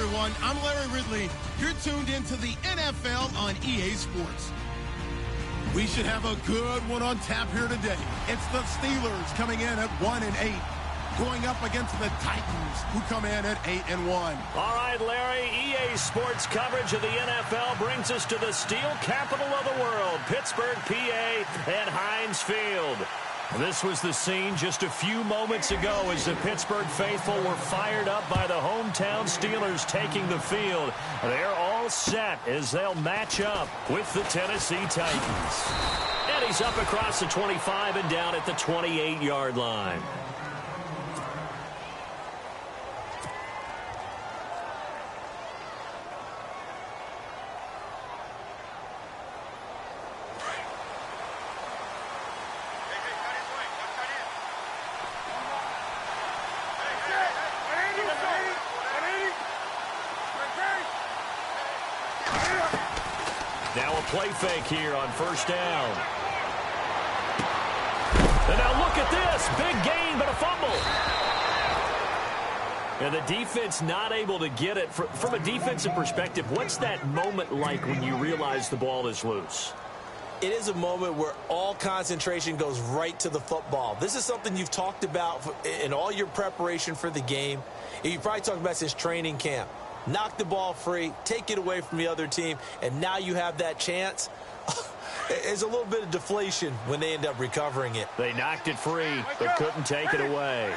everyone. I'm Larry Ridley. You're tuned into the NFL on EA Sports. We should have a good one on tap here today. It's the Steelers coming in at 1-8, going up against the Titans, who come in at 8-1. All right, Larry, EA Sports coverage of the NFL brings us to the steel capital of the world, Pittsburgh, PA, at Heinz Field. This was the scene just a few moments ago as the Pittsburgh faithful were fired up by the hometown Steelers taking the field. They're all set as they'll match up with the Tennessee Titans. And he's up across the 25 and down at the 28-yard line. Now a play fake here on first down. And now look at this. Big gain, but a fumble. And the defense not able to get it. From a defensive perspective, what's that moment like when you realize the ball is loose? It is a moment where all concentration goes right to the football. This is something you've talked about in all your preparation for the game. You probably talked about since training camp. Knock the ball free, take it away from the other team, and now you have that chance. There's a little bit of deflation when they end up recovering it. They knocked it free, but couldn't take it away.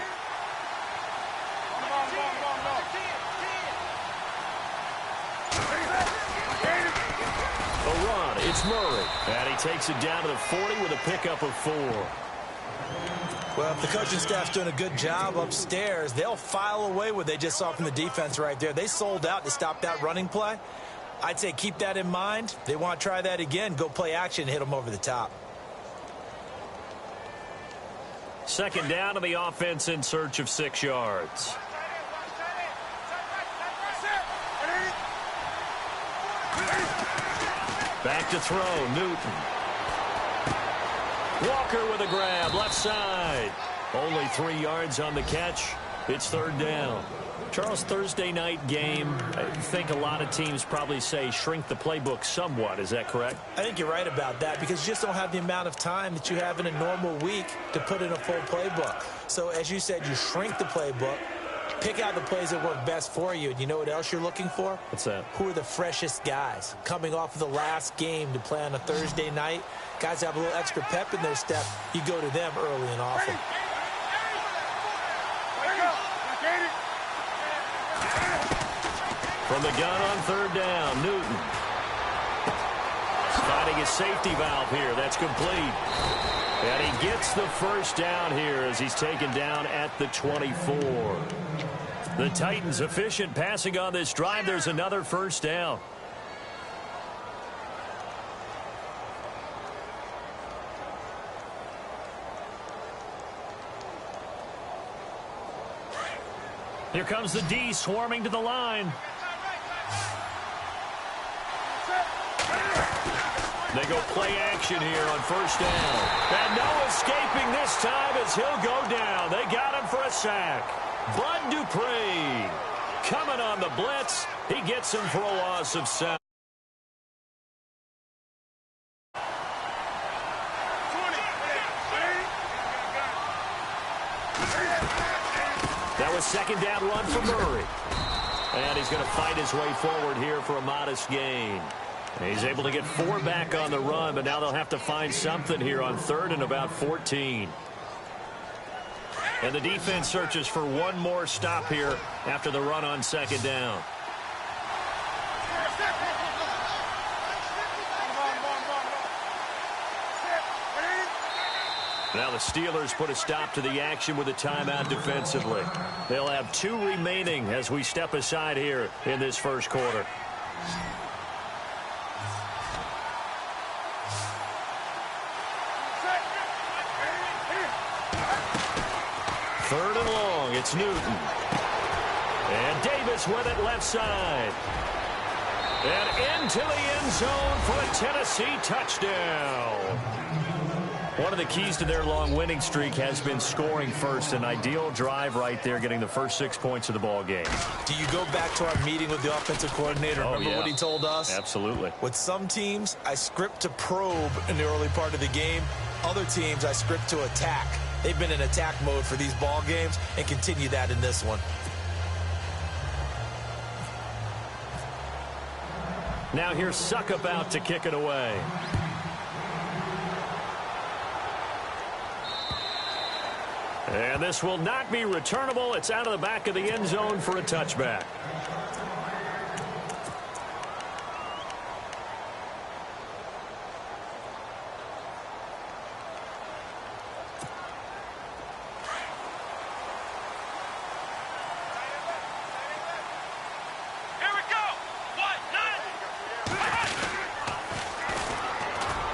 A run, it's Murray. And he takes it down to the 40 with a pickup of 4. Well, if the coaching staff's doing a good job upstairs, they'll file away what they just saw from the defense right there. They sold out to stop that running play. I'd say keep that in mind. They want to try that again. Go play action, hit them over the top. Second down to the offense in search of 6 yards. Back to throw, Newton. Walker with a grab, left side. Only 3 yards on the catch. It's third down. Charles, Thursday night game, I think a lot of teams probably say shrink the playbook somewhat. Is that correct? I think you're right about that because you just don't have the amount of time that you have in a normal week to put in a full playbook. So as you said, you shrink the playbook, pick out the plays that work best for you. And you know what else you're looking for? What's that? Who are the freshest guys coming off of the last game to play on a Thursday night? Guys have a little extra pep in their step. You go to them early and often. From the gun on third down, Newton. Finding a safety valve here. That's complete. And he gets the first down here as he's taken down at the 24. The Titans efficient passing on this drive. There's another first down. Here comes the D swarming to the line. They go play action here on first down. And no escaping this time as he'll go down. They got him for a sack. Bud Dupree coming on the blitz. He gets him for a loss of 7. That was second down run for Murray. And he's going to fight his way forward here for a modest gain. He's able to get 4 back on the run, but now they'll have to find something here on third and about 14. And the defense searches for one more stop here after the run on second down. Now the Steelers put a stop to the action with a timeout defensively. They'll have 2 remaining as we step aside here in this first quarter. Third and long, it's Newton. And Davis with it left side. And into the end zone for a Tennessee touchdown. One of the keys to their long winning streak has been scoring first. An ideal drive right there, getting the first 6 points of the ball game. Do you go back to our meeting with the offensive coordinator? Remember what he told us? Absolutely. With some teams, I script to probe in the early part of the game. Other teams, I script to attack. They've been in attack mode for these ball games and continue that in this one. Now here's Suckup out to kick it away. And this will not be returnable. It's out of the back of the end zone for a touchback.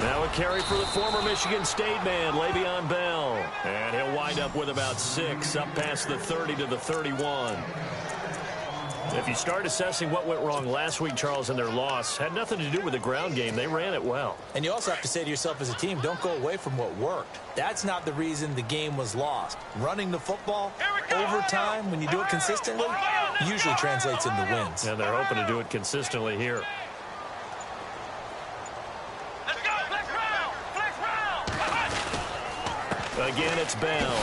Now a carry for the former Michigan State man, Le'Veon Bell. And he'll wind up with about 6, up past the 30 to the 31. If you start assessing what went wrong last week, Charles, in their loss, had nothing to do with the ground game. They ran it well. And you also have to say to yourself as a team, don't go away from what worked. That's not the reason the game was lost. Running the football over time, when you do it consistently, usually translates into wins. And they're hoping to do it consistently here. Again, it's Bell.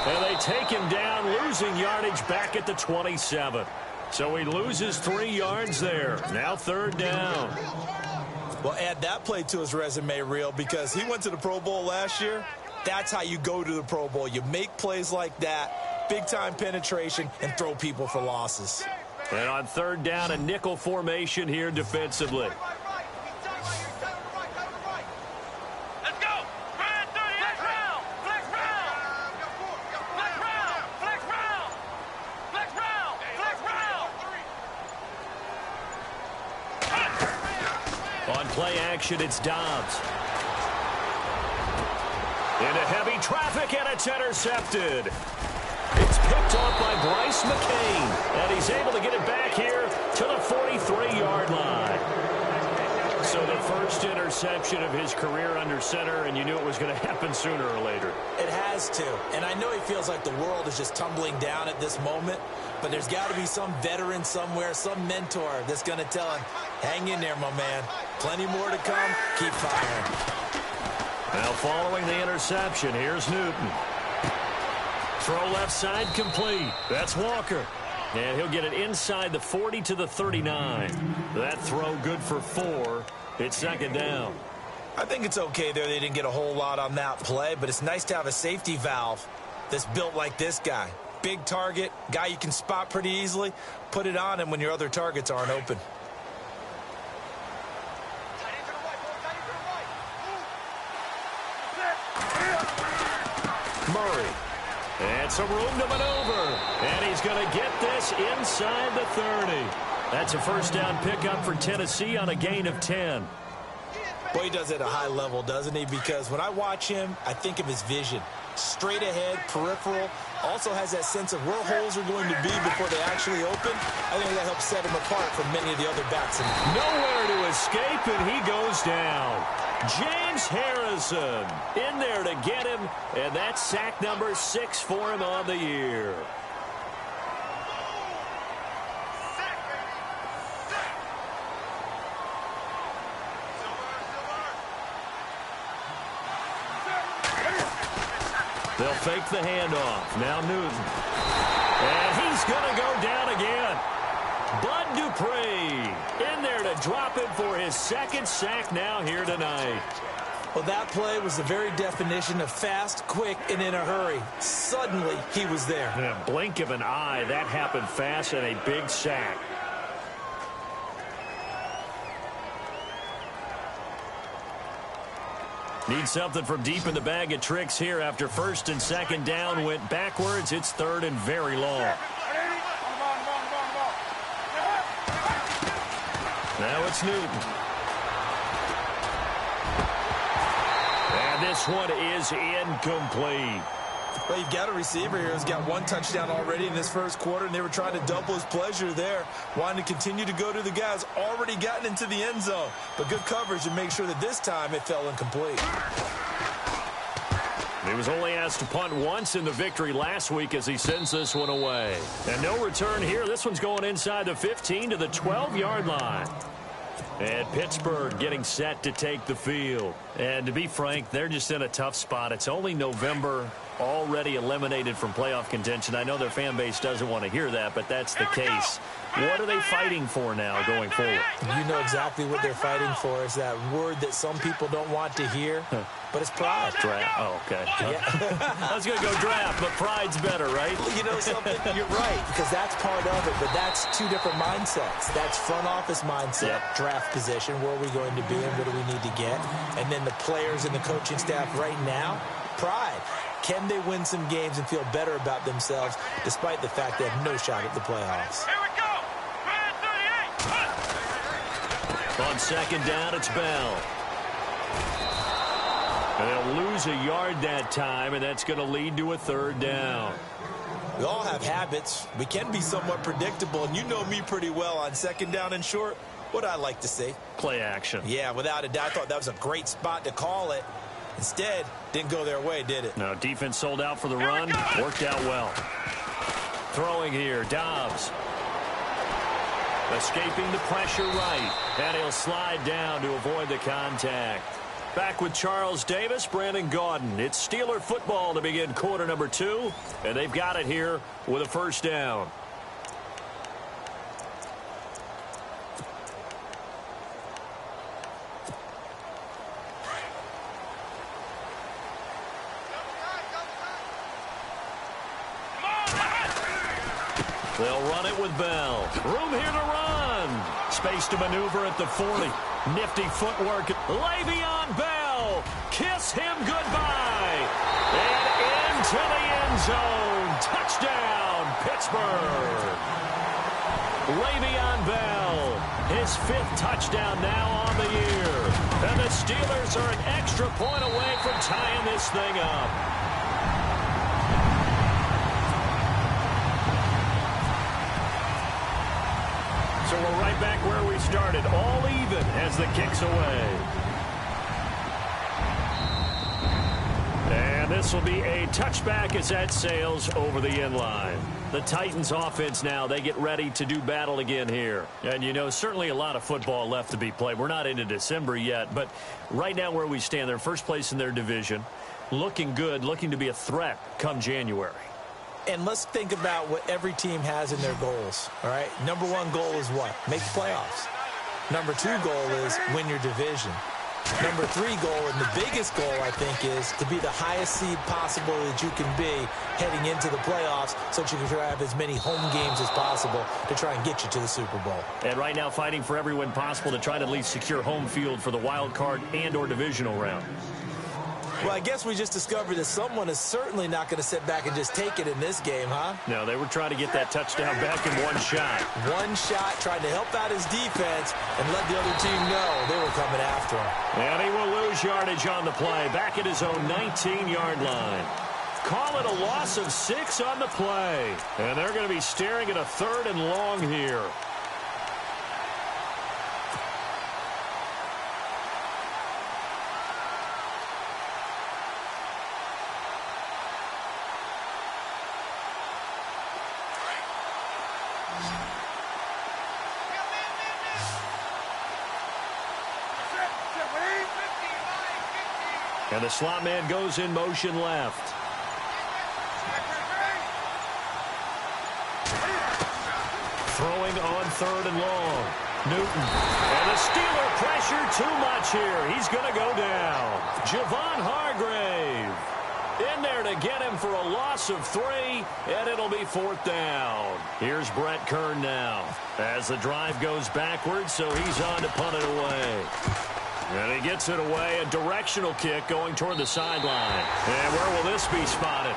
And they take him down, losing yardage back at the 27. So he loses 3 yards there. Now 3rd down. Well, add that play to his resume reel because he went to the Pro Bowl last year. That's how you go to the Pro Bowl. You make plays like that, big-time penetration, and throw people for losses. And on 3rd down, a nickel formation here defensively. On play action, it's Dobbs. Into heavy traffic, and it's intercepted. It's picked off by Bryce McCain, and he's able to get it back here to the 43-yard line. So the first interception of his career under center, and you knew it was going to happen sooner or later. It has to, and I know he feels like the world is just tumbling down at this moment, but there's got to be some veteran somewhere, some mentor that's going to tell him, hang in there, my man. Plenty more to come. Keep firing. Now following the interception, here's Newton. Throw left side complete. That's Walker. And he'll get it inside the 40 to the 39. That throw good for 4. It's 2nd down. I think it's okay there. They didn't get a whole lot on that play, but it's nice to have a safety valve that's built like this guy. Big target, guy you can spot pretty easily. Put it on him when your other targets aren't open. Murray. And some room to maneuver. And he's going to get this inside the 30. That's a 1st down pickup for Tennessee on a gain of 10. Boy, he does it at a high level, doesn't he? Because when I watch him, I think of his vision. Straight ahead, peripheral. Also has that sense of where holes are going to be before they actually open. I think that helps set him apart from many of the other backs. Nowhere to escape, and he goes down. James Harrison in there to get him, and that's sack number 6 for him on the year. They'll fake the handoff. Now Newton. And he's going to go down again. Bud Dupree in there to drop it for his 2nd sack now here tonight. Well, that play was the very definition of fast, quick, and in a hurry. Suddenly, he was there. In a blink of an eye, that happened fast and a big sack. Need something from deep in the bag of tricks here after 1st and 2nd down went backwards. It's 3rd and very long. Now it's Newton. And this one is incomplete. Well, you've got a receiver here who's got 1 touchdown already in this 1st quarter, and they were trying to double his pleasure there, wanting to continue to go to the guys already gotten into the end zone. But good coverage to make sure that this time it fell incomplete. He was only asked to punt once in the victory last week as he sends this one away. And no return here. This one's going inside the 15 to the 12-yard line. And Pittsburgh getting set to take the field. And to be frank, they're just in a tough spot. It's only November, already eliminated from playoff contention. I know their fan base doesn't want to hear that, but that's the case. What are they fighting for now going forward? You know exactly what they're fighting for. Is that word that some people don't want to hear, but it's pride. Draft. Oh, okay. Yeah. I was going to go draft, but pride's better, right? Well, you know something? You're right, because that's part of it, but that's two different mindsets. That's front office mindset, draft position, where are we going to be and what do we need to get? And then the players and the coaching staff right now, pride. Can they win some games and feel better about themselves despite the fact they have no shot at the playoffs? Here we go. On second down, it's Bell. And they'll lose a yard that time, and that's going to lead to a third down. We all have habits. We can be somewhat predictable, and you know me pretty well on second down and short. What I like to see. Play action. Yeah, without a doubt. I thought that was a great spot to call it. Instead, didn't go their way, did it? No, defense sold out for the run. Worked out well. Throwing here, Dobbs. Escaping the pressure right. And he'll slide down to avoid the contact. Back with Charles Davis, Brandon Gaudin. It's Steeler football to begin quarter number 2. And they've got it here with a first down. They'll run it with Bell. Room here to run. Space to maneuver at the 40. Nifty footwork. Le'Veon Bell. Kiss him goodbye. And into the end zone. Touchdown, Pittsburgh. Le'Veon Bell. His 5th touchdown now on the year. And the Steelers are an extra point away from tying this thing up. So we're right back where we started, all even as the kick's away. And this will be a touchback as that sails over the end line. The Titans offense now, they get ready to do battle again here. And, you know, certainly a lot of football left to be played. We're not into December yet, but right now where we stand, they're first place in their division. Looking good, looking to be a threat come January. And let's think about what every team has in their goals, all right? Number 1 goal is what? Make the playoffs. Number 2 goal is win your division. Number 3 goal, and the biggest goal, I think, is to be the highest seed possible that you can be heading into the playoffs so that you can try to have as many home games as possible to try and get you to the Super Bowl. And right now fighting for every win possible to try to at least secure home field for the wild card and or divisional round. Well, I guess we just discovered that someone is certainly not going to sit back and just take it in this game, huh? No, they were trying to get that touchdown back in one shot. One shot, trying to help out his defense and let the other team know they were coming after him. And he will lose yardage on the play, back at his own 19-yard line. Call it a loss of 6 on the play. And they're going to be staring at a 3rd and long here. And the slot man goes in motion left. Throwing on 3rd and long. Newton. And the Steeler pressure too much here. He's going to go down. Javon Hargrave in there to get him for a loss of 3, and it'll be 4th down. Here's Brett Kern now as the drive goes backwards, so he's on to punt it away. And he gets it away, a directional kick going toward the sideline. And where will this be spotted?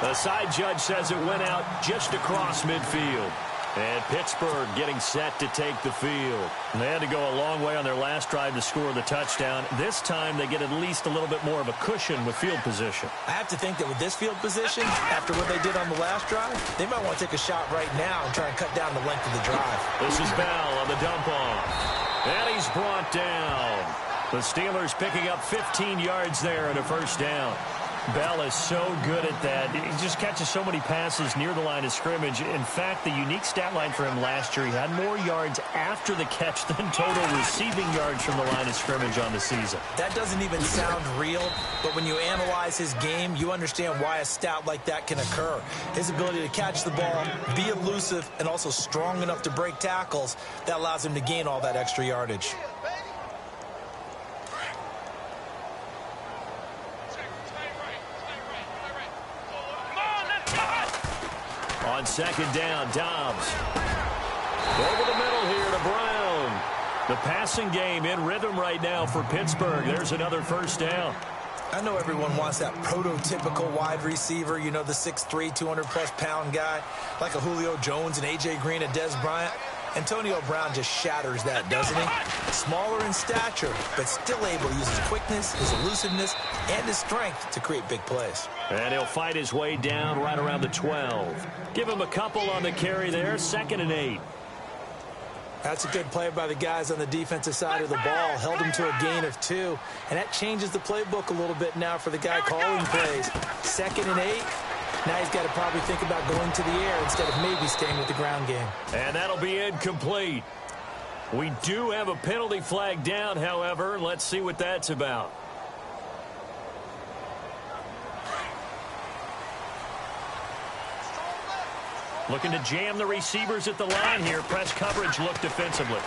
The side judge says it went out just across midfield. And Pittsburgh getting set to take the field. And they had to go a long way on their last drive to score the touchdown. This time they get at least a little bit more of a cushion with field position. I have to think that with this field position, after what they did on the last drive, they might want to take a shot right now and try and cut down the length of the drive. This is Bell on the dump off. And he's brought down. The Steelers picking up 15 yards there and a first down. Bell is so good at that. He just catches so many passes near the line of scrimmage. In fact, the unique stat line for him last year, he had more yards after the catch than total receiving yards from the line of scrimmage on the season. That doesn't even sound real, but when you analyze his game, you understand why a stat like that can occur. His ability to catch the ball, be elusive, and also strong enough to break tackles, that allows him to gain all that extra yardage. On second down, Dobbs. Over the middle here to Brown. The passing game in rhythm right now for Pittsburgh. There's another first down. I know everyone wants that prototypical wide receiver, you know, the 6'3", 200-plus pound guy, like a Julio Jones and A.J. Green and Dez Bryant. Antonio Brown just shatters that, doesn't he? Smaller in stature, but still able to use his quickness, his elusiveness, and his strength to create big plays. And he'll fight his way down right around the 12. Give him a couple on the carry there, 2nd and 8. That's a good play by the guys on the defensive side of the ball. Held him to a gain of 2. And that changes the playbook a little bit now for the guy calling plays. 2nd and 8. Now he's got to probably think about going to the air instead of maybe staying with the ground game. And that'll be incomplete. We do have a penalty flag down, however. Let's see what that's about. Looking to jam the receivers at the line here. Press coverage look defensively.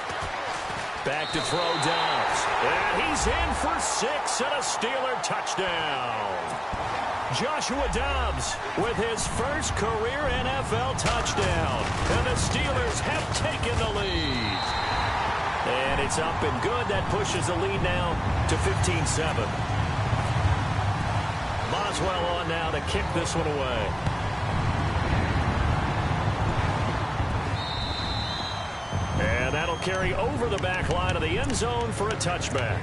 Back to throw Dobbs. And he's in for 6 and a Steeler touchdown. Joshua Dobbs with his first career NFL touchdown. And the Steelers have taken the lead. And it's up and good. That pushes the lead now to 15-7. Boswell on now to kick this one away. And that'll carry over the back line of the end zone for a touchback.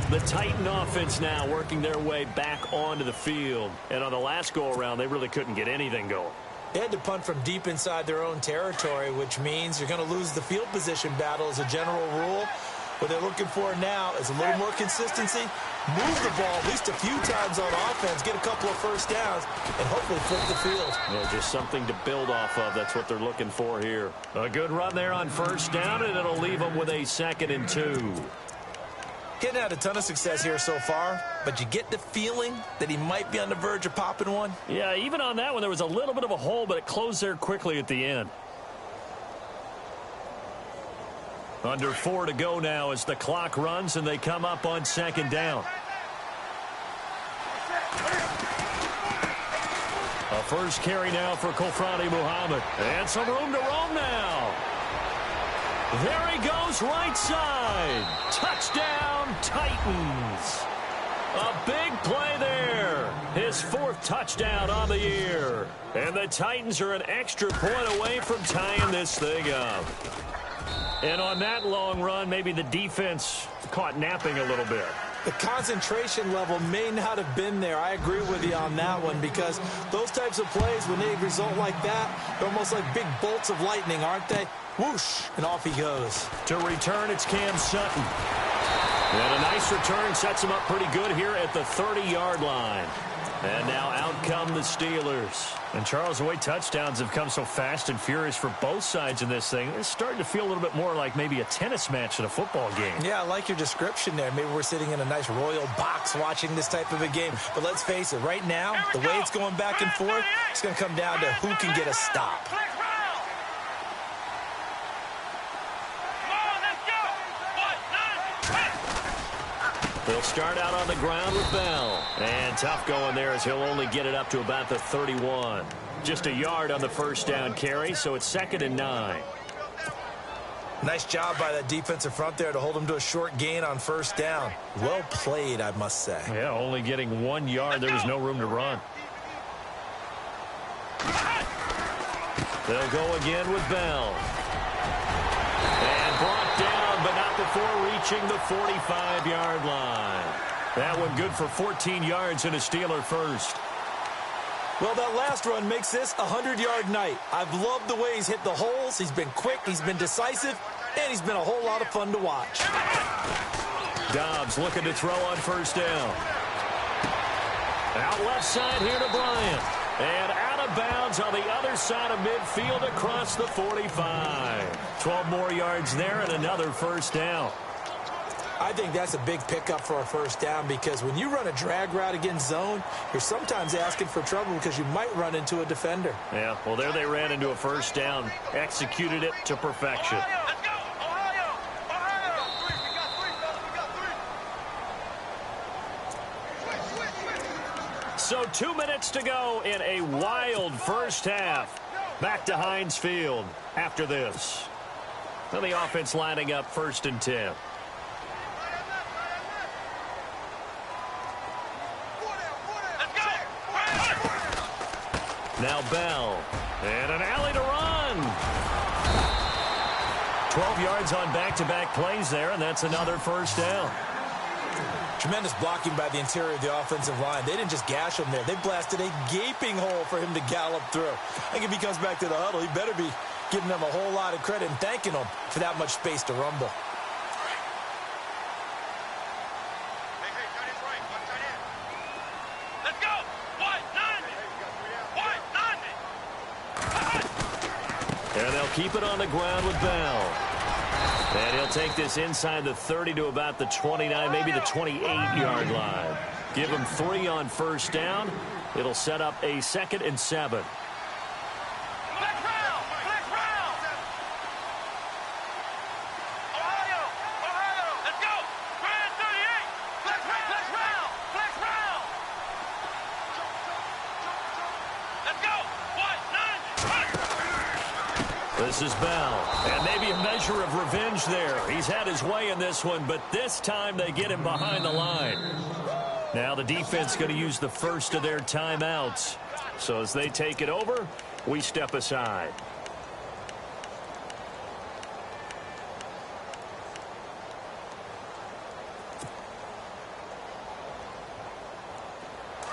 The Titan offense now working their way back onto the field. And on the last go-around, they really couldn't get anything going. They had to punt from deep inside their own territory, which means you're going to lose the field position battle as a general rule. What they're looking for now is a little more consistency, move the ball at least a few times on offense, get a couple of first downs, and hopefully flip the field. Yeah, just something to build off of. That's what they're looking for here. A good run there on first down, and it'll leave them with a 2nd and 2. Getting had a ton of success here so far, but you get the feeling that he might be on the verge of popping one. Yeah, even on that one, there was a little bit of a hole, but it closed there quickly at the end. Under 4 to go now as the clock runs and they come up on 2nd down. A first carry now for Kofrani Muhammad. And some room to roam now. There he goes right side. Touchdown Titans. A big play there. His 4th touchdown on the year. And the Titans are an extra point away from tying this thing up. And on that long run, maybe the defense caught napping a little bit. The concentration level may not have been there. I agree with you on that one because those types of plays, when they result like that, they're almost like big bolts of lightning, aren't they? Whoosh, and off he goes. To return, it's Cam Sutton. And a nice return sets him up pretty good here at the 30-yard line. And now out come the Steelers. And Charles, the way touchdowns have come so fast and furious for both sides in this thing, it's starting to feel a little bit more like maybe a tennis match than a football game. Yeah, I like your description there. Maybe we're sitting in a nice royal box watching this type of a game. But let's face it, right now, the way it's going back and forth, it's going to come down to who can get a stop. They'll start out on the ground with Bell. And tough going there as he'll only get it up to about the 31. Just a yard on the first down carry, so it's 2nd and 9. Nice job by that defensive front there to hold him to a short gain on first down. Well played, I must say. Yeah, only getting 1 yard. There was no room to run. They'll go again with Bell. And brought down, but not before reaching the 45-yard line. That one good for 14 yards and a Steeler first. Well, that last run makes this a 100-yard night. I've loved the way he's hit the holes. He's been quick, he's been decisive, and he's been a whole lot of fun to watch. Dobbs looking to throw on first down. Out left side here to Bryant. And out of bounds on the other side of midfield across the 45. 12 more yards there and another first down. I think that's a big pickup for a first down because when you run a drag route against zone, you're sometimes asking for trouble because you might run into a defender. Yeah, well, there they ran into a first down, executed it to perfection. Let's go! Ohio! Ohio! We got 3. So 2 minutes to go in a wild first half. Back to Heinz Field after this. Now the offense lining up 1st and 10. Now Bell, and an alley to run. 12 yards on back-to-back plays there, and that's another first down. Tremendous blocking by the interior of the offensive line. They didn't just gash him there. They blasted a gaping hole for him to gallop through. I think if he comes back to the huddle, he better be giving them a whole lot of credit and thanking them for that much space to rumble. And they'll keep it on the ground with Bell. And he'll take this inside the 30 to about the 29, maybe the 28-yard line. Give him 3 on first down. It'll set up a 2nd and 7. This is Bell, and maybe a measure of revenge there. He's had his way in this one, but this time they get him behind the line. Now the defense going to use the first of their timeouts. So as they take it over, we step aside.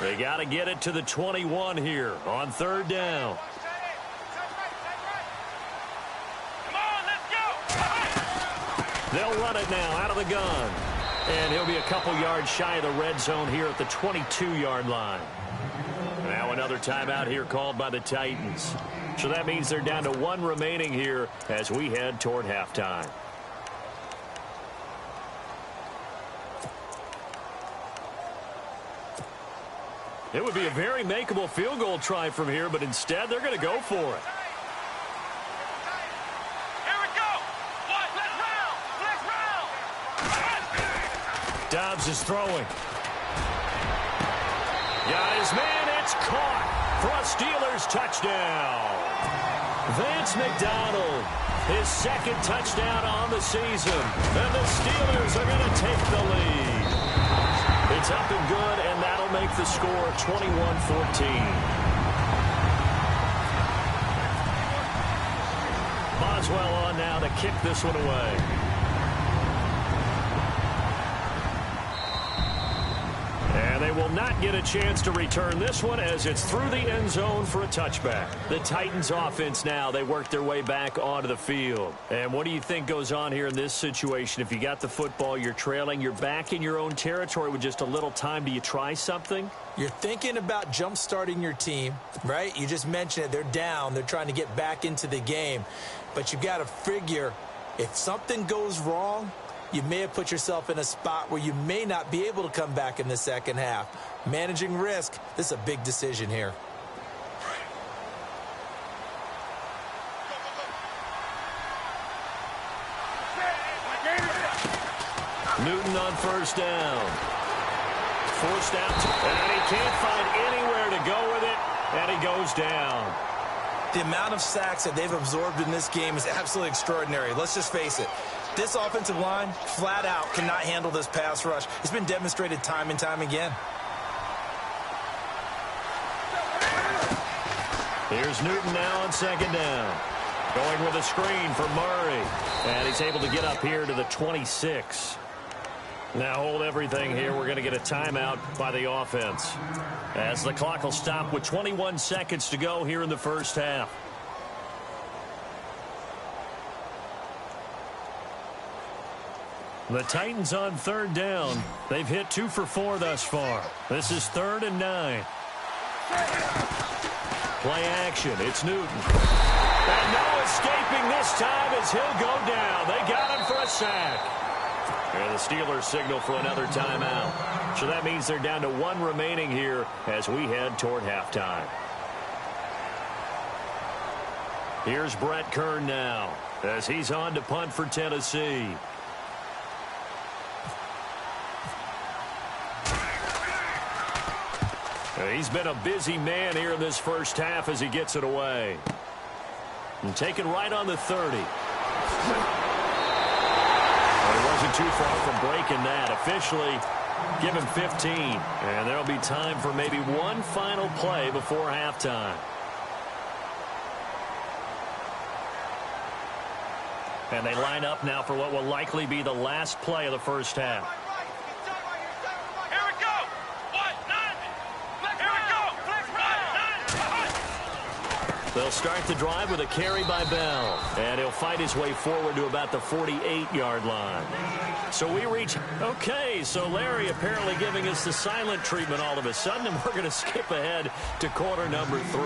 They got to get it to the 21 here on 3rd down. They'll run it now out of the gun. And he'll be a couple yards shy of the red zone here at the 22-yard line. Now another timeout here called by the Titans. So that means they're down to 1 remaining here as we head toward halftime. It would be a very makeable field goal try from here, but instead they're going to go for it. Dobbs is throwing. Got his man. It's caught for a Steelers touchdown. Vance McDonald, his 2nd touchdown on the season. And the Steelers are going to take the lead. It's up and good, and that'll make the score 21-14. Boswell on now to kick this one away. And they will not get a chance to return this one as it's through the end zone for a touchback. The Titans offense now, they work their way back onto the field. And what do you think goes on here in this situation? If you got the football, you're trailing, you're back in your own territory with just a little time. Do you try something? You're thinking about jump-starting your team, right? You just mentioned it. They're down. They're trying to get back into the game. But you've got to figure if something goes wrong, you may have put yourself in a spot where you may not be able to come back in the second half. Managing risk, this is a big decision here. Newton on first down. Forced out, and he can't find anywhere to go with it, and he goes down. The amount of sacks that they've absorbed in this game is absolutely extraordinary. Let's just face it. This offensive line, flat out, cannot handle this pass rush. It's been demonstrated time and time again. Here's Newton now on 2nd down. Going with a screen for Murray. And he's able to get up here to the 26. Now hold everything here. We're going to get a timeout by the offense, as the clock will stop with 21 seconds to go here in the first half. The Titans on third down. They've hit 2 for 4 thus far. This is 3rd and 9. Play action. It's Newton. And no escaping this time as he'll go down. They got him for a sack. And the Steelers signal for another timeout. So that means they're down to 1 remaining here as we head toward halftime. Here's Brett Kern now as he's on to punt for Tennessee. He's been a busy man here in this first half as he gets it away. And taken right on the 30. Well, he wasn't too far from breaking that. Officially, give him 15. And there'll be time for maybe one final play before halftime. And they line up now for what will likely be the last play of the first half. They'll start the drive with a carry by Bell. And he'll fight his way forward to about the 48-yard line. So we reach... Okay, so Larry apparently giving us the silent treatment all of a sudden, and we're going to skip ahead to quarter number 3.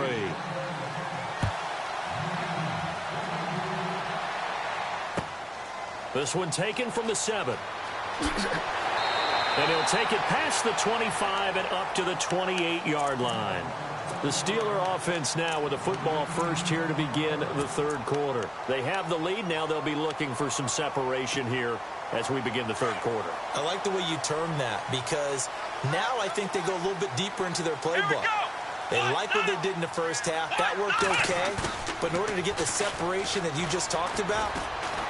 This one taken from the 7. And he'll take it past the 25 and up to the 28-yard line. The Steeler offense now with a football first here to begin the third quarter. They have the lead. Now they'll be looking for some separation here as we begin the third quarter. I like the way you term that because now I think they go a little bit deeper into their playbook. They like what they did in the first half. That worked okay. But in order to get the separation that you just talked about,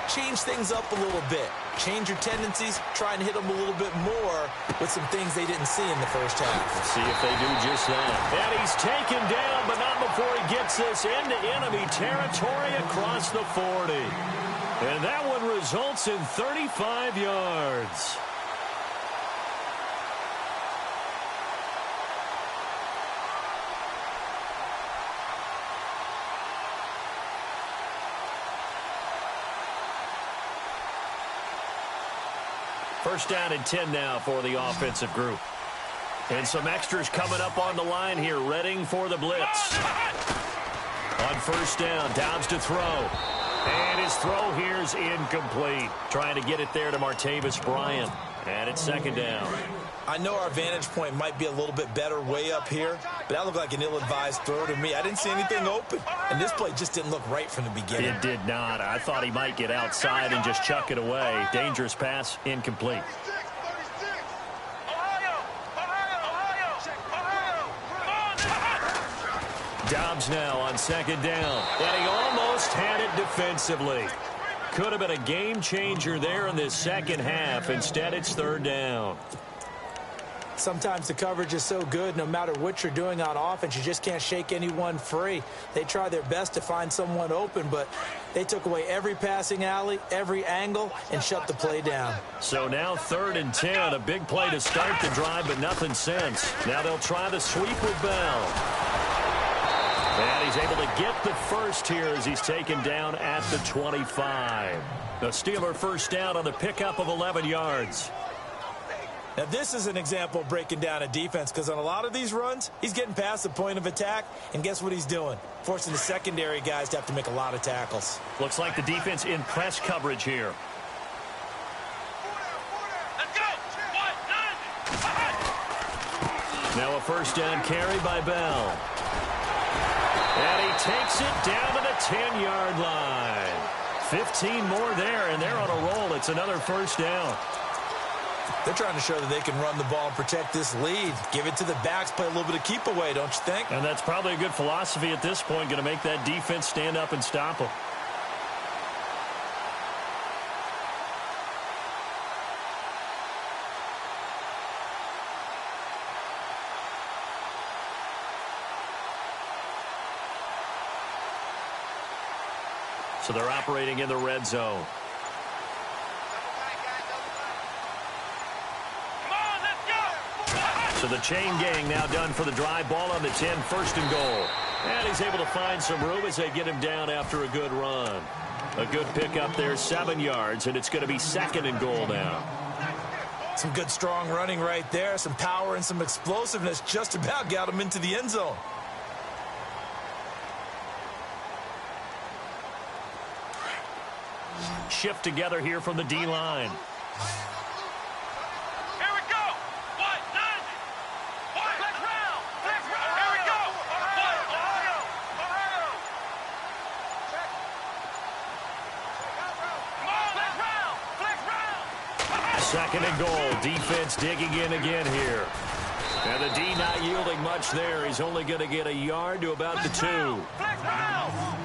change things up a little bit. Change your tendencies. Try and hit them a little bit more with some things they didn't see in the first half. Let's see if they do just that. And he's taken down, but not before he gets this into enemy territory across the 40. And that one results in 35 yards. First down and 10 now for the offensive group. And some extras coming up on the line here, readying for the blitz. On first down, Dobbs to throw. And his throw here is incomplete. Trying to get it there to Martavis Bryant. And it's second down. I know our vantage point might be a little bit better way up here, but that looked like an ill-advised throw to me. I didn't see anything open, and this play just didn't look right from the beginning. It did not. I thought he might get outside and just chuck it away. Dangerous pass, incomplete. Dobbs now on second down, and he almost had it defensively. Could have been a game changer there in this second half. Instead, it's third down. Sometimes the coverage is so good, no matter what you're doing on offense, you just can't shake anyone free. They try their best to find someone open, but they took away every passing alley, every angle, and shut the play down. So now 3rd and 10, a big play to start the drive, but nothing since. Now they'll try the sweep with Bell. And he's able to get the first here as he's taken down at the 25. The Steeler first down on the pickup of 11 yards. Now, this is an example of breaking down a defense because on a lot of these runs, he's getting past the point of attack, and guess what he's doing? Forcing the secondary guys to have to make a lot of tackles. Looks like the defense in press coverage here. Now a first down carry by Bell. And he takes it down to the 10-yard line. 15 more there, and they're on a roll. It's another first down. They're trying to show that they can run the ball and protect this lead. Give it to the backs, play a little bit of keep away, don't you think? And that's probably a good philosophy at this point, going to make that defense stand up and stop them. So they're operating in the red zone. So the chain gang now done for the drive. Ball on the 10, 1st and goal. And he's able to find some room as they get him down after a good run. A good pickup there, 7 yards, and it's going to be 2nd and goal now. Some good, strong running right there. Some power and some explosiveness just about got him into the end zone. Shift together here from the D-line. Here we go. What? 90. What? Flex round. Flex round. Here we go. What? Ohio. Ohio. Check. Come on. Flex round. Flex round. 2nd and goal. Defense digging in again here. And the D not yielding much there. He's only going to get a yard to about the 2.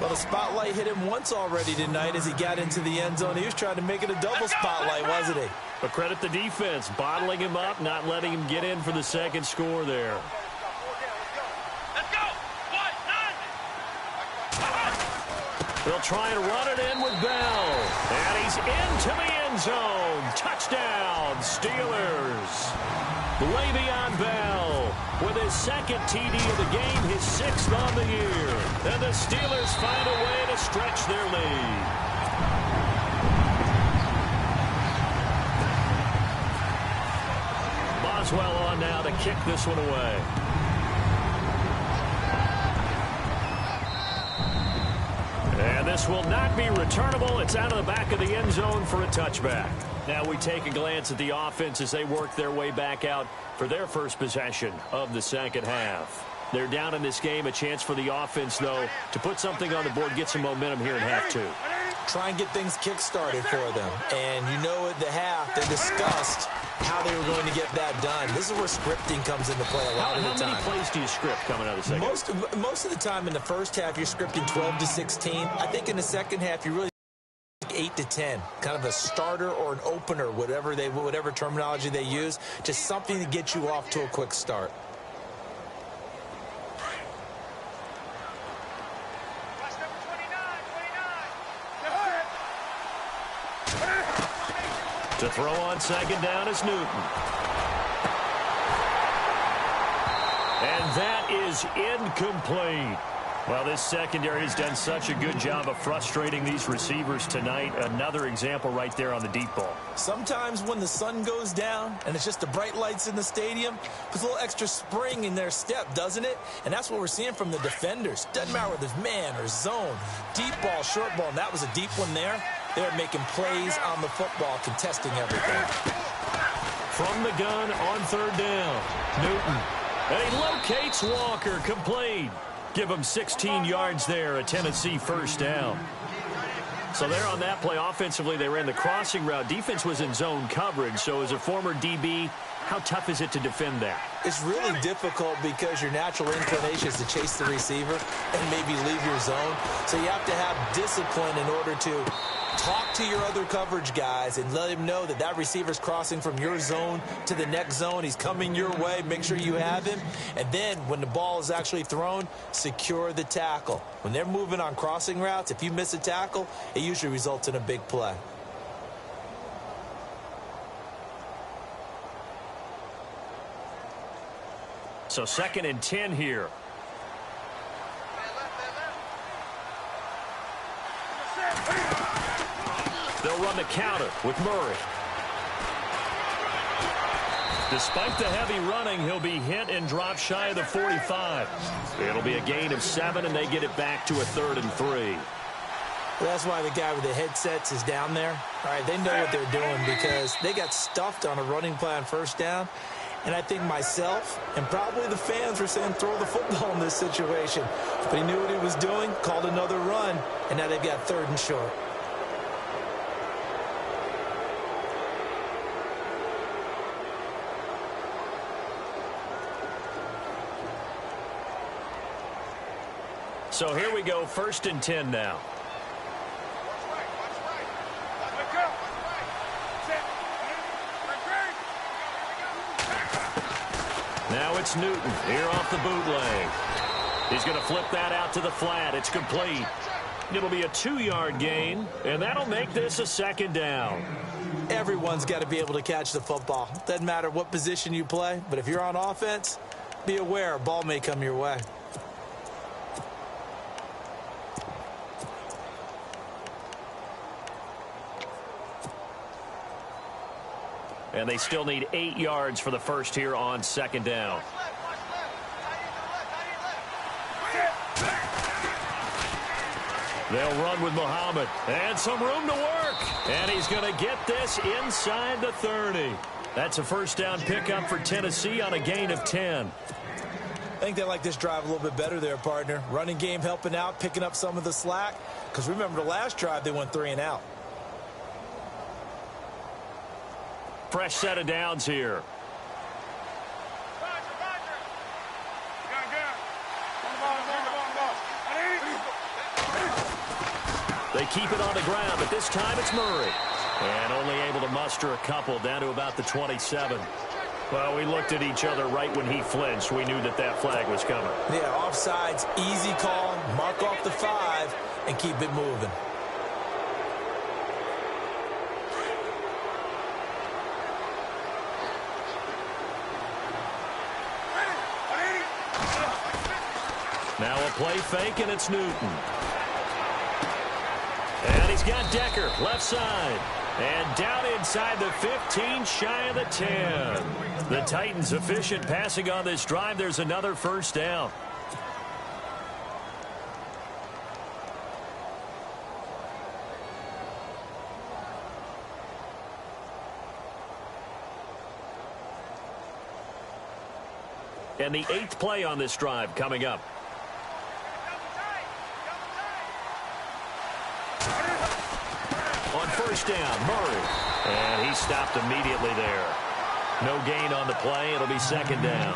Well, the spotlight hit him once already tonight as he got into the end zone. He was trying to make it a double spotlight, wasn't he? But credit the defense, bottling him up, not letting him get in for the 2nd score there. Let's go. What? 90. They'll try and run it in with Bell. And he's into the end zone. Touchdown, Steelers. Le'Veon Bell with his 2nd TD of the game, his 6th on the year. And the Steelers find a way to stretch their lead. Boswell on now to kick this one away. And this will not be returnable. It's out of the back of the end zone for a touchback. Now we take a glance at the offense as they work their way back out for their first possession of the 2nd half. They're down in this game. A chance for the offense, though, to put something on the board, get some momentum here in half 2. Try and get things kick-started for them. And you know at the half, they discussed how they were going to get that done. This is where scripting comes into play a lot of the time. How many plays do you script coming out of the 2nd? Most of the time in the first half, you're scripting 12 to 16. I think in the 2nd half, you really 8 to 10, kind of a starter or an opener, whatever terminology they use, just something to get you off to a quick start. To throw on 2nd down is Newton. And that is incomplete. Well, this secondary has done such a good job of frustrating these receivers tonight. Another example right there on the deep ball. Sometimes when the sun goes down and it's just the bright lights in the stadium, puts a little extra spring in their step, doesn't it? And that's what we're seeing from the defenders. Doesn't matter whether it's man or zone, deep ball, short ball, and that was a deep one there. They're making plays on the football, contesting everything. From the gun on 3rd down, Newton. And he locates Walker, complete. Give him 16 yards there, a Tennessee 1st down. So there on that play, offensively, they ran the crossing route. Defense was in zone coverage, so as a former DB, how tough is it to defend that? It's really difficult because your natural inclination is to chase the receiver and maybe leave your zone. So you have to have discipline in order to talk to your other coverage guys and let him know that that receiver's crossing from your zone to the next zone. He's coming your way. Make sure you have him. And then when the ball is actually thrown, secure the tackle. When they're moving on crossing routes, if you miss a tackle, it usually results in a big play. So 2nd and 10 here. They'll run the counter with Murray. Despite the heavy running, he'll be hit and drop shy of the 45. It'll be a gain of 7, and they get it back to a 3rd and 3. Well, that's why the guy with the headsets is down there. All right, they know what they're doing because they got stuffed on a running play on 1st down. And I think myself and probably the fans were saying throw the football in this situation. But he knew what he was doing, called another run, and now they've got 3rd and short. So here we go, 1st and 10 now. Now it's Newton here off the bootleg. He's going to flip that out to the flat. It's complete. It'll be a 2-yard gain, and that'll make this a 2nd down. Everyone's got to be able to catch the football. Doesn't matter what position you play, but if you're on offense, be aware a ball may come your way. And they still need 8 yards for the first here on second down. They'll run with Muhammad. And some room to work. And he's going to get this inside the 30. That's a first down pickup for Tennessee on a gain of 10. I think they like this drive a little bit better there, partner. Running game helping out, picking up some of the slack. Because remember, the last drive, they went 3 and out. Fresh set of downs here. They keep it on the ground, but this time it's Murray. And only able to muster a couple down to about the 27. Well, we looked at each other right when he flinched. We knew that that flag was coming. Yeah, offsides, easy call, mark off the 5, and keep it moving. Now a play fake, and it's Newton. And he's got Decker, left side. And down inside the 15, shy of the 10. The Titans efficient passing on this drive. There's another first down. And the 8th play on this drive coming up. On first down, Murray. And he stopped immediately there. No gain on the play. It'll be second down.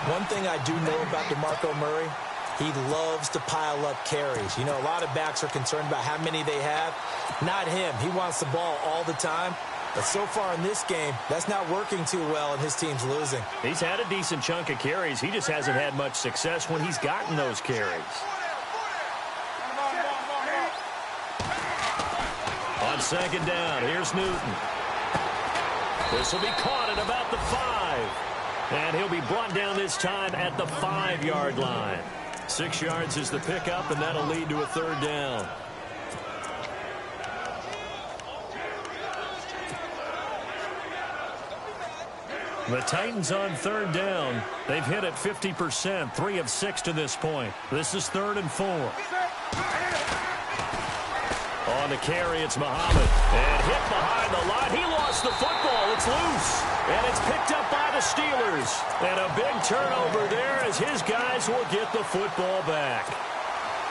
One thing I do know about DeMarco Murray, he loves to pile up carries. You know, a lot of backs are concerned about how many they have. Not him. He wants the ball all the time. But so far in this game, that's not working too well, and his team's losing. He's had a decent chunk of carries. He just hasn't had much success when he's gotten those carries. On second down, here's Newton. This will be caught at about the 5. And he'll be brought down this time at the 5-yard line. 6 yards is the pickup, and that'll lead to a third down. The Titans on third down. They've hit it 50%, 3 of 6 to this point. This is 3rd and 4. On the carry, it's Muhammad. And hit behind the line. He lost the football. It's loose. And it's picked up by the Steelers. And a big turnover there as his guys will get the football back.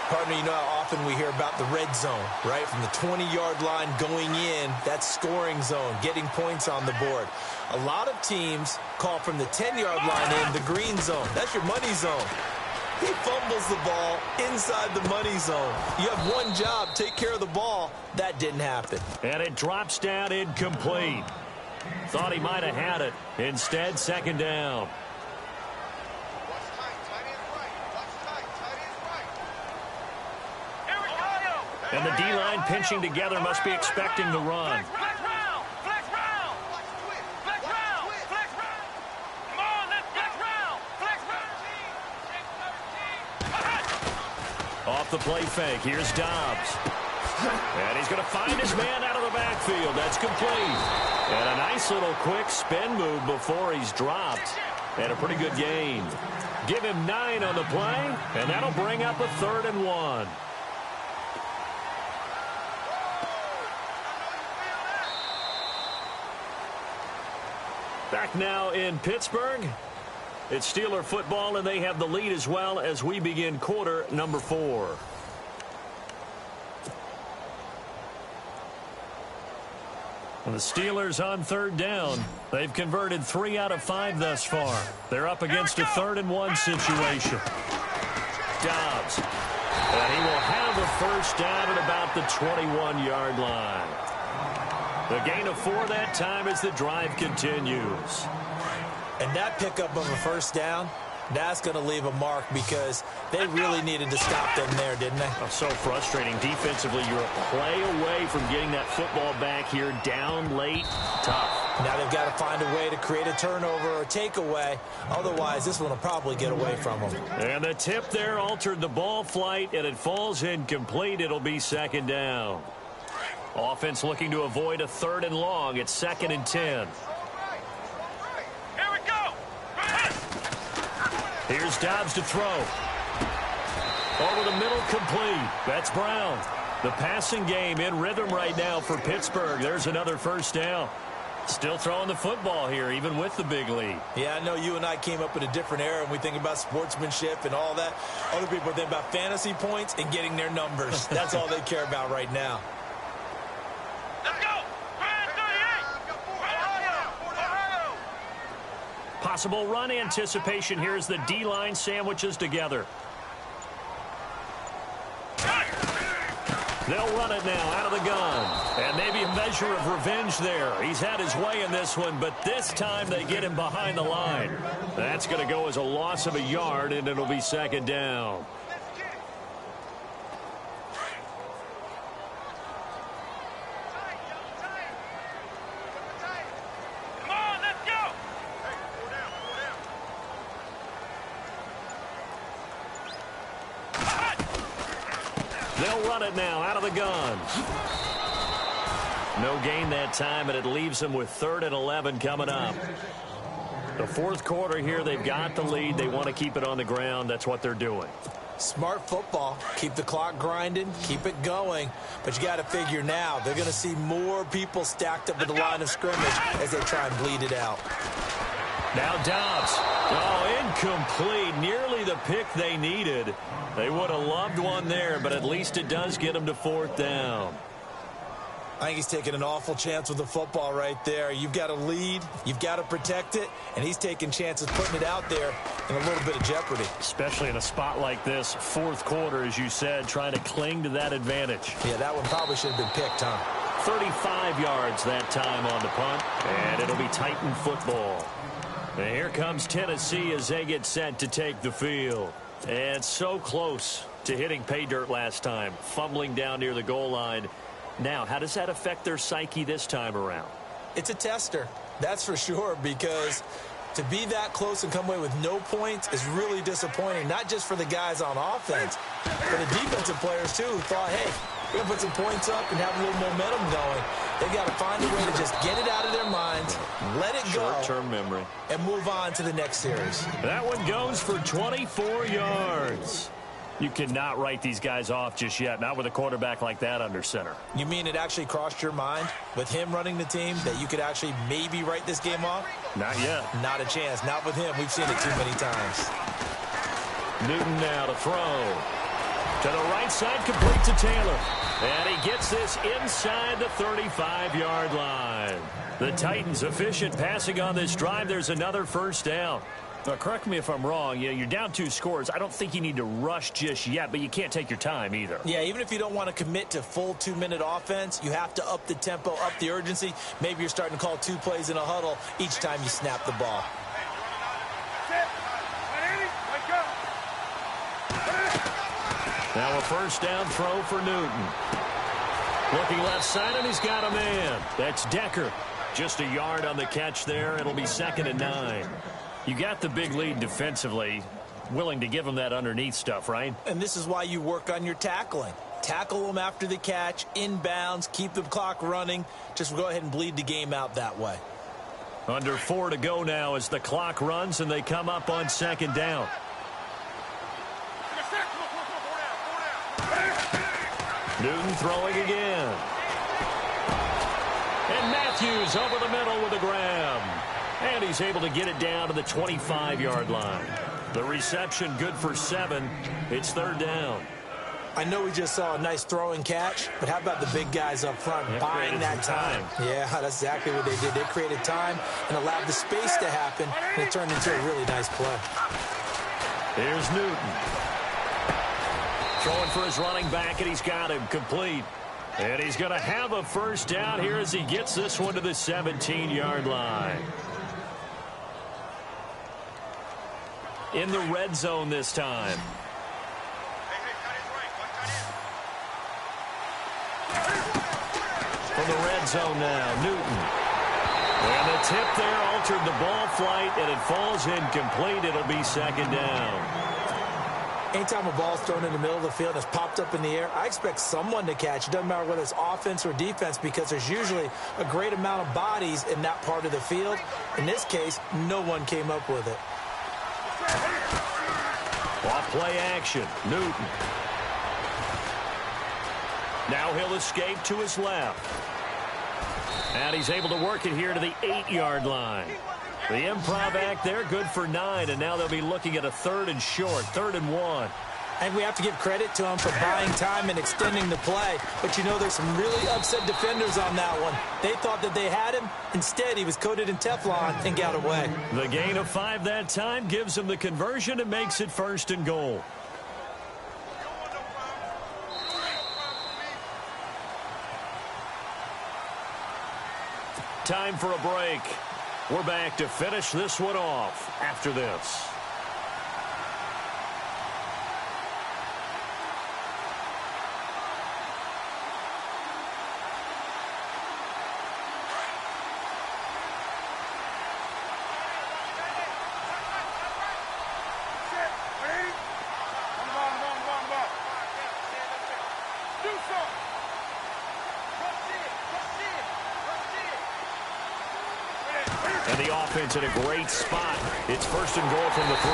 Partner, you know how often we hear about the red zone, right? From the 20-yard line going in, that's scoring zone, getting points on the board. A lot of teams call from the 10-yard line in the green zone. That's your money zone. He fumbles the ball inside the money zone. You have one job, take care of the ball. That didn't happen. And it drops down incomplete. Thought he might have had it. Instead, second down. And the D-line pinching together must be expecting the run. Off the play fake, here's Dobbs. And he's going to find his man out of the backfield. That's complete. And a nice little quick spin move before he's dropped. And a pretty good gain. Give him 9 on the play, and that'll bring up a 3rd and 1. Back now in Pittsburgh. It's Steeler football, and they have the lead as well as we begin quarter number 4. And the Steelers on third down. They've converted 3 out of 5 thus far. They're up against a 3rd and 1 situation. Dobbs. And he will have a first down at about the 21-yard line. The gain of 4 that time as the drive continues. And that pickup of a first down, that's going to leave a mark because they really needed to stop them there, didn't they? Oh, so frustrating. Defensively, you're a play away from getting that football back here down late. Tough. Now they've got to find a way to create a turnover or takeaway. Otherwise, this one will probably get away from them. And the tip there altered the ball flight, and it falls incomplete. It'll be second down. Offense looking to avoid a 3rd and long. It's 2nd and 10. Here we go. Here's Dobbs to throw. Over the middle, complete. That's Brown. The passing game in rhythm right now for Pittsburgh. There's another 1st down. Still throwing the football here, even with the big lead. Yeah, I know you and I came up in a different era, and we think about sportsmanship and all that. Other people think about fantasy points and getting their numbers. That's all they care about right now. Let's go. 38. Possible run anticipation here as the D-line sandwiches together. They'll run it now out of the gun. And maybe a measure of revenge there. He's had his way in this one, but this time they get him behind the line. That's going to go as a loss of a yard, and it'll be 2nd down. Come on, let's go. They'll run it now out of the gun. No gain that time, and it leaves them with 3rd and 11 coming up. The 4th quarter here, they've got the lead. They want to keep it on the ground. That's what they're doing. Smart football. Keep the clock grinding. Keep it going. But you got to figure now, they're going to see more people stacked up at the line of scrimmage as they try and bleed it out. Now Dobbs. Oh, incomplete. Nearly the pick they needed. They would have loved one there, but at least it does get them to 4th down. I think he's taking an awful chance with the football right there. You've got to lead, you've got to protect it, and he's taking chances putting it out there in a little bit of jeopardy. Especially in a spot like this, 4th quarter, as you said, trying to cling to that advantage. Yeah, that one probably should have been picked, huh? 35 yards that time on the punt, and it'll be Titan football. And here comes Tennessee as they get set to take the field. And so close to hitting pay dirt last time, fumbling down near the goal line. Now, how does that affect their psyche this time around? It's a tester, that's for sure, because to be that close and come away with no points is really disappointing, not just for the guys on offense, but the defensive players, too, who thought, hey, we're going to put some points up and have a little momentum going. They've got to find a way to just get it out of their minds, let it go, short-term memory, and move on to the next series. That one goes for 24 yards. You cannot write these guys off just yet, not with a quarterback like that under center. You mean it actually crossed your mind with him running the team that you could actually maybe write this game off? Not yet. Not a chance. Not with him. We've seen it too many times. Newton now to throw. To the right side, complete to Taylor. And he gets this inside the 35-yard line. The Titans efficient passing on this drive. There's another 1st down. Now, correct me if I'm wrong. You're down 2 scores. I don't think you need to rush just yet, but you can't take your time either. Yeah, even if you don't want to commit to full 2-minute offense, you have to up the tempo, up the urgency. Maybe you're starting to call 2 plays in a huddle each time you snap the ball. Now a 1st down throw for Newton. Looking left side, and he's got a man. That's Decker. Just a yard on the catch there. It'll be 2nd and 9. You got the big lead defensively. Willing to give them that underneath stuff, right? And this is why you work on your tackling. Tackle them after the catch, inbounds, keep the clock running. Just go ahead and bleed the game out that way. Under 4 to go now as the clock runs, and they come up on 2nd down. Newton throwing again. And Matthews over the middle with a grab. And he's able to get it down to the 25-yard line. The reception good for 7. It's 3rd down. I know we just saw a nice throwing catch, but how about the big guys up front buying that time? Yeah, that's exactly what they did. They created time and allowed the space to happen, and it turned into a really nice play. Here's Newton. Throwing for his running back, and he's got him complete. And he's going to have a 1st down here as he gets this one to the 17-yard line. In the red zone this time. From the red zone now, Newton. And the tip there altered the ball flight, and it falls incomplete. It'll be 2nd down. Anytime a ball's thrown in the middle of the field and it's popped up in the air, I expect someone to catch. It doesn't matter whether it's offense or defense because there's usually a great amount of bodies in that part of the field. In this case, no one came up with it. Off play action, Newton. Now he'll escape to his left. And he's able to work it here to the 8-yard line. The improv act there, good for 9, and now they'll be looking at a 3rd and short, 3rd and 1. And we have to give credit to him for buying time and extending the play. But, you know, there's some really upset defenders on that one. They thought that they had him. Instead, he was coated in Teflon and got away. The gain of 5 that time gives him the conversion and makes it 1st and goal. Time for a break. We're back to finish this one off after this. And the offense in a great spot. It's 1st and goal from the 3.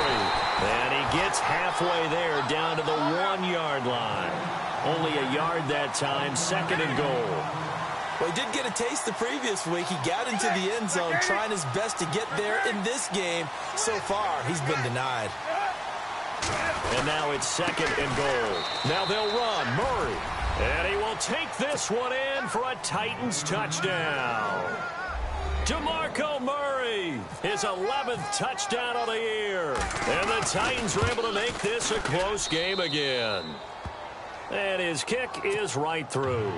And he gets halfway there down to the 1-yard line. Only a yard that time, 2nd and goal. Well, he did get a taste the previous week. He got into the end zone trying his best to get there in this game. So far, he's been denied. And now it's 2nd and goal. Now they'll run. Murray. And he will take this one in for a Titans touchdown. DeMarco Murray, his 11th touchdown of the year. And the Titans are able to make this a close game again. And his kick is right through.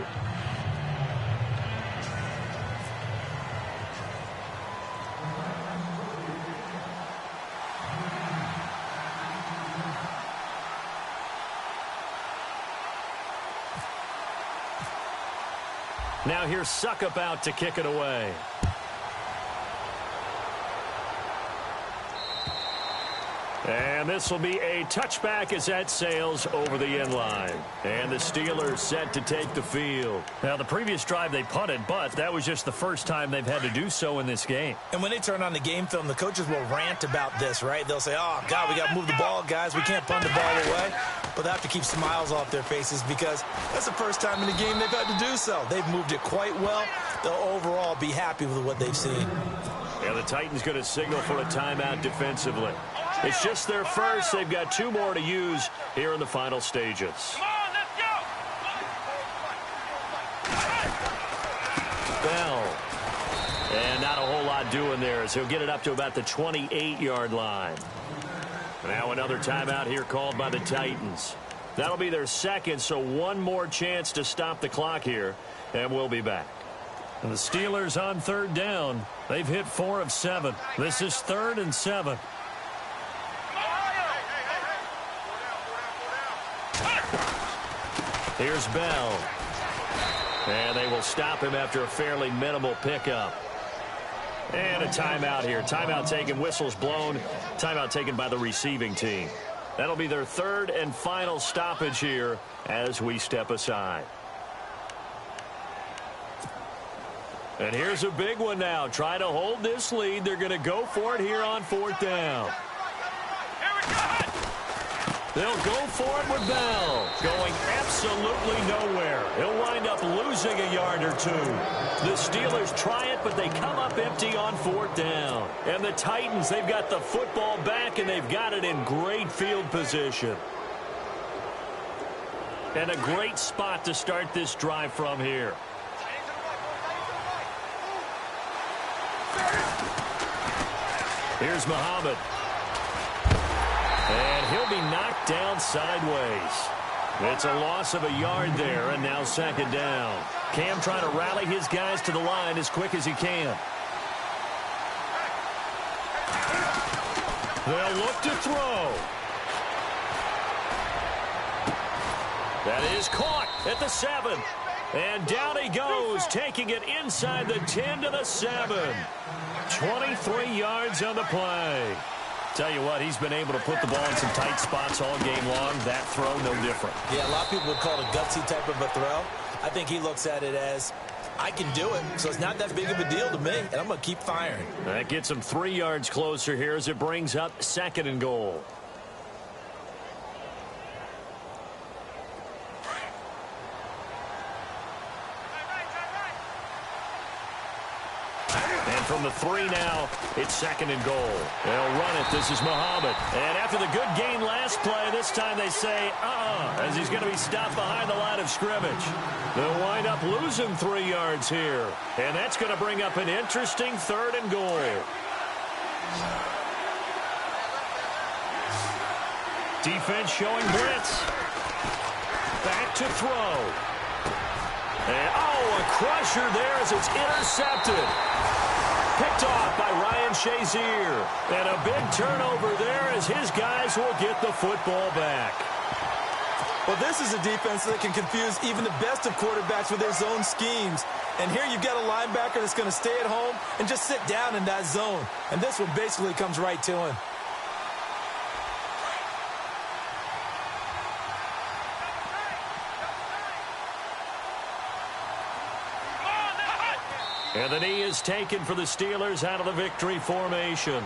Now here's Suckup out to kick it away. And this will be a touchback as that sails over the end line. And the Steelers set to take the field. Now, the previous drive they punted, but that was just the first time they've had to do so in this game. And when they turn on the game film, the coaches will rant about this, right? They'll say, oh, God, we got to move the ball, guys. We can't punt the ball away. But they have to keep smiles off their faces because that's the first time in the game they've had to do so. They've moved it quite well. They'll overall be happy with what they've seen. Yeah, the Titans going to signal for a timeout defensively. It's just their first. They've got 2 more to use here in the final stages. Come on, let's go! Bell. And not a whole lot doing there as he'll get it up to about the 28-yard line. Now another timeout here called by the Titans. That'll be their 2nd, so 1 more chance to stop the clock here, and we'll be back. And the Steelers on 3rd down. They've hit 4 of 7. This is 3rd and 7. Here's Bell. And they will stop him after a fairly minimal pickup. And a timeout here. Timeout taken, whistles blown. Timeout taken by the receiving team. That'll be their 3rd and final stoppage here as we step aside. And here's a big one now. Trying to hold this lead. They're going to go for it here on 4th down. They'll go for it with Bell. Going absolutely nowhere. He'll wind up losing a yard or 2. The Steelers try it, but they come up empty on 4th down. And the Titans, they've got the football back, and they've got it in great field position. And a great spot to start this drive from here. Here's Muhammad. And he'll be knocked down sideways. It's a loss of a yard there, and now 2nd down. Cam trying to rally his guys to the line as quick as he can. They'll look to throw. That is caught at the 7. And down he goes, taking it inside the 10 to the 7. 23 yards on the play. Tell you what, he's been able to put the ball in some tight spots all game long. That throw, no different. Yeah, a lot of people would call it a gutsy type of a throw. I think he looks at it as, I can do it, so it's not that big of a deal to me, and I'm going to keep firing. That gets him 3 yards closer here as it brings up 2nd and goal. And from the 3 now, it's 2nd and goal. They'll run it. This is Muhammad. And after the good game last play, this time they say, as he's going to be stopped behind the line of scrimmage. They'll wind up losing 3 yards here. And that's going to bring up an interesting 3rd and goal. Defense showing blitz. Back to throw. And, a crusher there as it's intercepted. Picked off by Ryan Shazier. And a big turnover there as his guys will get the football back. Well, this is a defense that can confuse even the best of quarterbacks with their zone schemes. And here you've got a linebacker that's going to stay at home and just sit down in that zone. And this one basically comes right to him. And the knee is taken for the Steelers out of the victory formation.